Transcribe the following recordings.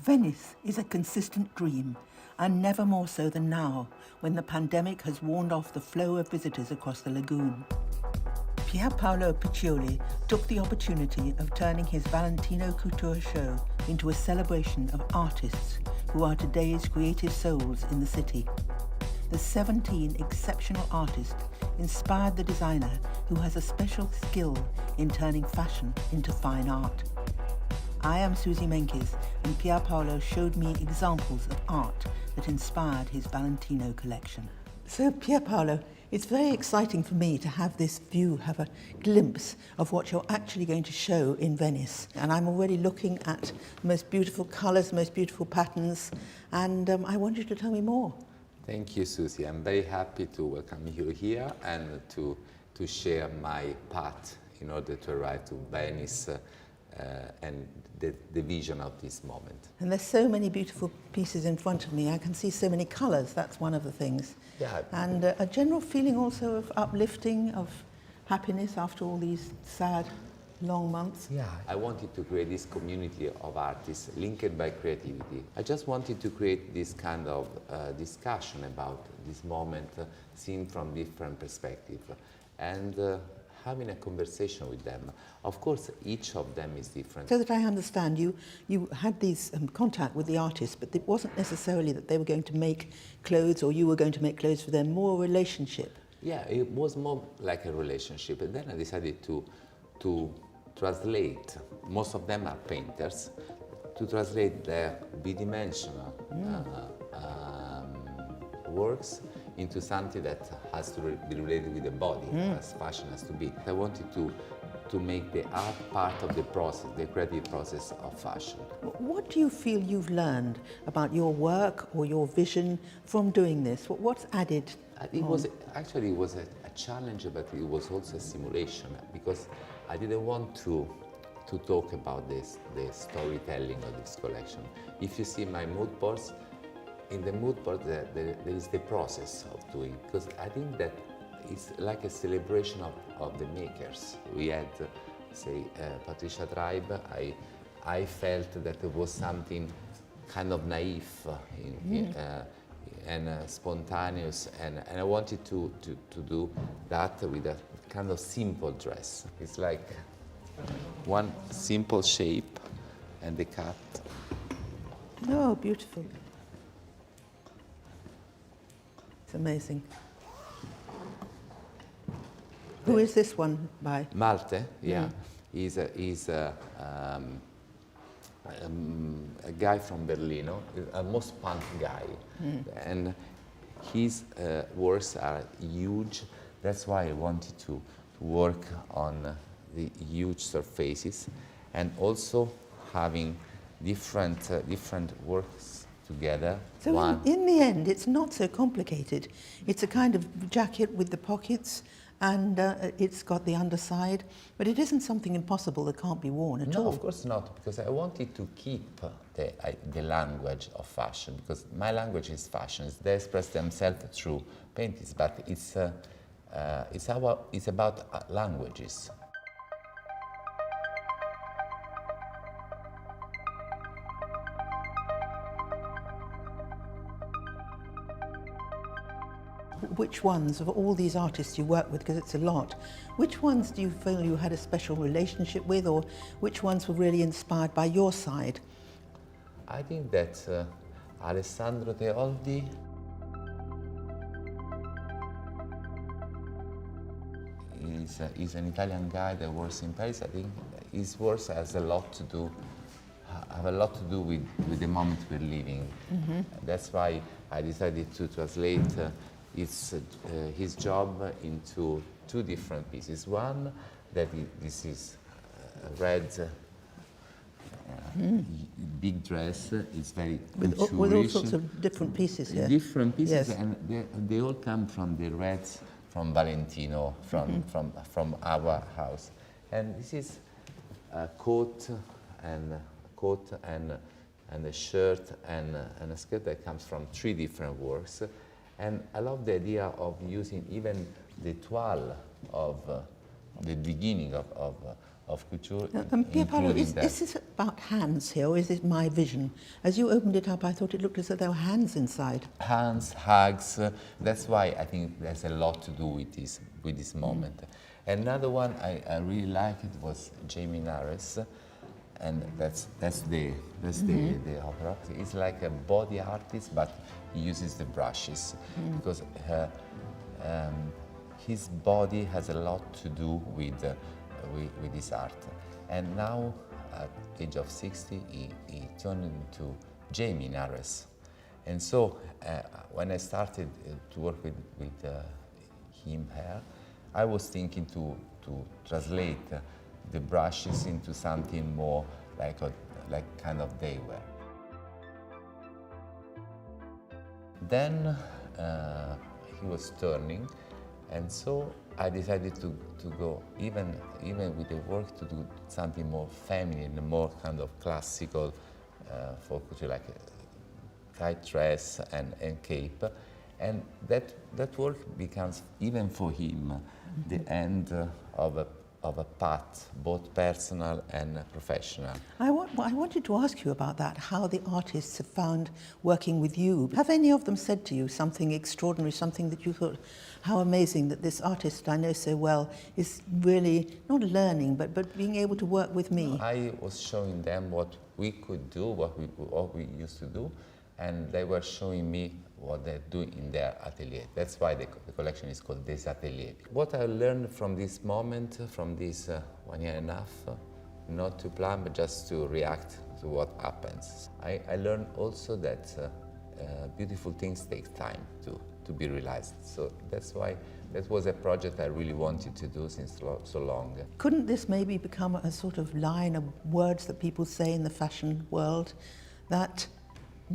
Venice is a consistent dream, and never more so than now, when the pandemic has warned off the flow of visitors across the lagoon. Pierpaolo Piccioli took the opportunity of turning his Valentino Couture show into a celebration of artists who are today's creative souls in the city. The 17 exceptional artists inspired the designer who has a special skill in turning fashion into fine art. I am Suzy Menkes, and Pierpaolo showed me examples of art that inspired his Valentino collection. So Pierpaolo, it's very exciting for me to have this view, have a glimpse of what you're actually going to show in Venice. And I'm already looking at the most beautiful colours, the most beautiful patterns, and I want you to tell me more. Thank you, Suzy. I'm very happy to welcome you here and to share my path in order to arrive to Venice and the vision of this moment. And there's so many beautiful pieces in front of me. I can see so many colours, that's one of the things. Yeah. And a general feeling also of uplifting, of happiness after all these sad, long months. Yeah, I wanted to create this community of artists linked by creativity. I just wanted to create this kind of discussion about this moment seen from different perspectives and having a conversation with them. Of course, each of them is different. So that I understand, you had these contact with the artists, but it wasn't necessarily that they were going to make clothes or you were going to make clothes for them, more a relationship. Yeah, it was more like a relationship. And then I decided to translate, most of them are painters, to translate their bidimensional works into something that has to be related with the body, as fashion has to be. I wanted to make the art part of the process, the creative process of fashion. What do you feel you've learned about your work or your vision from doing this? What's added? It was a challenge, but it was also a simulation, because I didn't want to talk about the storytelling of this collection. If you see my mood boards, in the mood board there is the process of doing, because I think that it's like a celebration of the makers. We had, say, Patricia Tribe. I felt that there was something kind of naive and spontaneous, and I wanted to do that with a kind of simple dress. It's like one simple shape and the cut. Oh, beautiful. It's amazing. Who is this one by? Malte, yeah. He's a guy from Berlino, a most punk guy. And his works are huge. That's why I wanted to work on the huge surfaces and also having different works together. So in the end, it's not so complicated. It's a kind of jacket with the pockets, and it's got the underside, but it isn't something impossible that can't be worn at all. No, of course not, because I wanted to keep the language of fashion, because my language is fashion. They express themselves through paintings, but it's about languages. Which ones, of all these artists you work with, because it's a lot, which ones do you feel you had a special relationship with, or which ones were really inspired by your side? I think that Alessandro Teoldi is an Italian guy that works in Paris. I think his works have a lot to do with the moment we're living. That's why I decided to translate his job into two different pieces. One, this is a red big dress. It's very with all sorts of different pieces here. Different pieces, yes. And they all come from the reds from Valentino, from our house. And this is a coat and a shirt and a skirt that comes from three different works. And I love the idea of using even the toile of the beginning of of couture, Pierpaolo, including is this about hands here, or is it my vision? As you opened it up, I thought it looked as though there were hands inside. hands, hugs. That's why I think there's a lot to do with this moment. Another one I really liked was Jamie Nares, and that's the opera. It's like a body artist, but he uses the brushes because his body has a lot to do with his art. And now, at the age of 60, he turned into Jamie Nares. And so, when I started to work with him here, I was thinking to translate the brushes into something more like kind of day wear. Then he was turning, and so I decided to go even with the work to do something more feminine, more kind of classical for couture, like a tight dress and cape, and that work becomes, even for him, the end of a path, both personal and professional. I wanted to ask you about that, how the artists have found working with you. Have any of them said to you something extraordinary, something that you thought, how amazing that this artist I know so well is really not learning, but being able to work with me? I was showing them what we could do, what we used to do, and they were showing me what they do in their atelier. That's why the collection is called Des Ateliers. What I learned from this moment, from this 1 year and a half, not to plan, but just to react to what happens. I learned also that beautiful things take time to be realized. So that's why that was a project I really wanted to do since so long. Couldn't this maybe become a sort of line of words that people say in the fashion world, that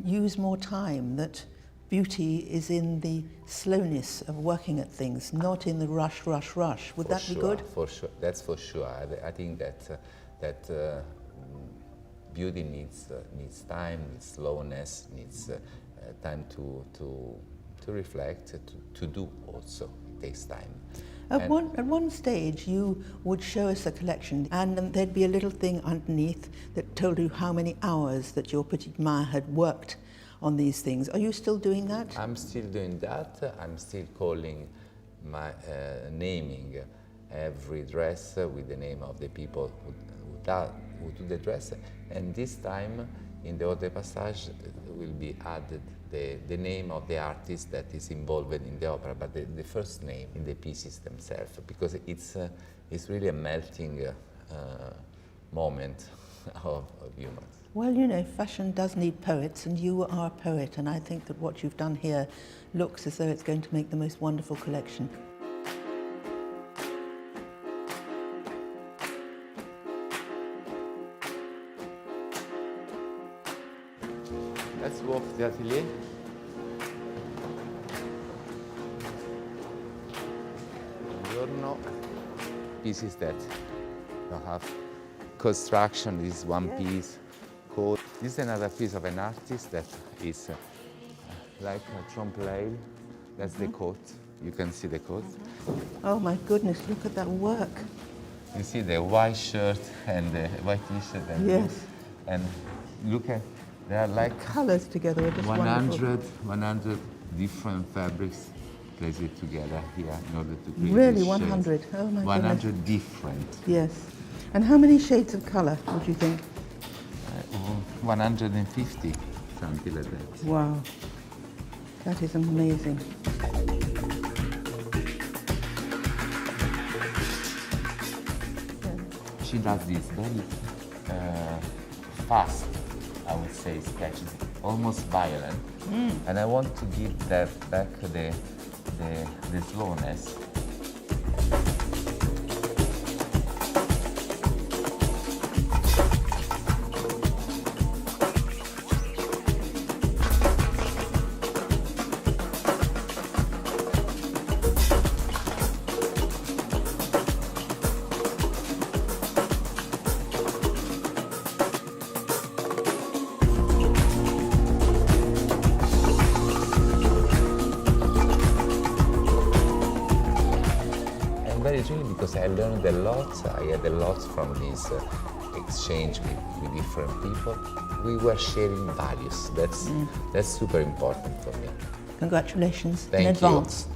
use more time, that beauty is in the slowness of working at things, not in the rush, rush, rush? Would that be good? For sure, that's for sure. I think that beauty needs time, needs slowness, needs time to reflect, to do also. It takes time. At one stage, you would show us a collection, and there'd be a little thing underneath that told you how many hours that your petite main had worked on these things. Are you still doing that? I'm still doing that. I'm still calling naming every dress with the name of the people who do the dress. And this time, in the Haute Passage, will be added the name of the artist that is involved in the opera, but the first name in the pieces themselves, because it's really a melting moment of humans. Well, you know, fashion does need poets, and you are a poet, and I think that what you've done here looks as though it's going to make the most wonderful collection. Let's walk the atelier. Buongiorno. Pieces that have construction. This is one piece. Coat. This is another piece of an artist that is like a trompe-l'œil. That's the coat. You can see the coat. Oh my goodness, look at that work. You see the white shirt and the white t-shirt. And Yes. And look at, they are like Colours together are just 100 different fabrics placed together here in order to create Really, these 100? shades. Oh my 100 goodness. different. Yes. And how many shades of colour would you think? 150, something like that. Wow. That is amazing. She does this very fast, I would say, sketches, almost violent. And I want to give that back the slowness. encouraging because I learned a lot. I had a lot from this exchange with different people. We were sharing values. That's super important for me. Congratulations Thank in you. advance.